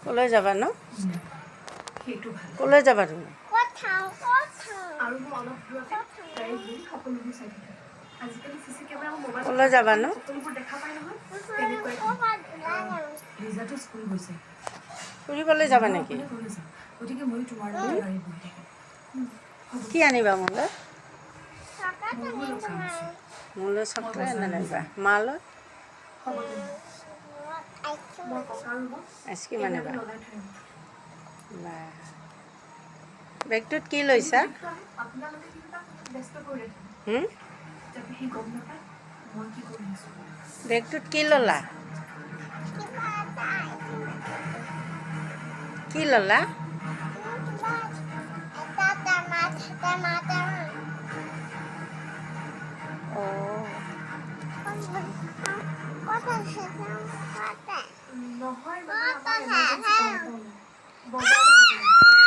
কলৈ যাবা ন? কলৈ যাবা তুমি? কলৈ যাবা ন? ফুৰিবলৈ যাবা নেকি? কি আনিবা মোলৈ? মোলৈ চকলেট আনিবা। মালৈ আইচক্ৰীম আনিবা। বেগটোত কি লৈছা? বেগটোত কি ল'লা? কি ল'লা?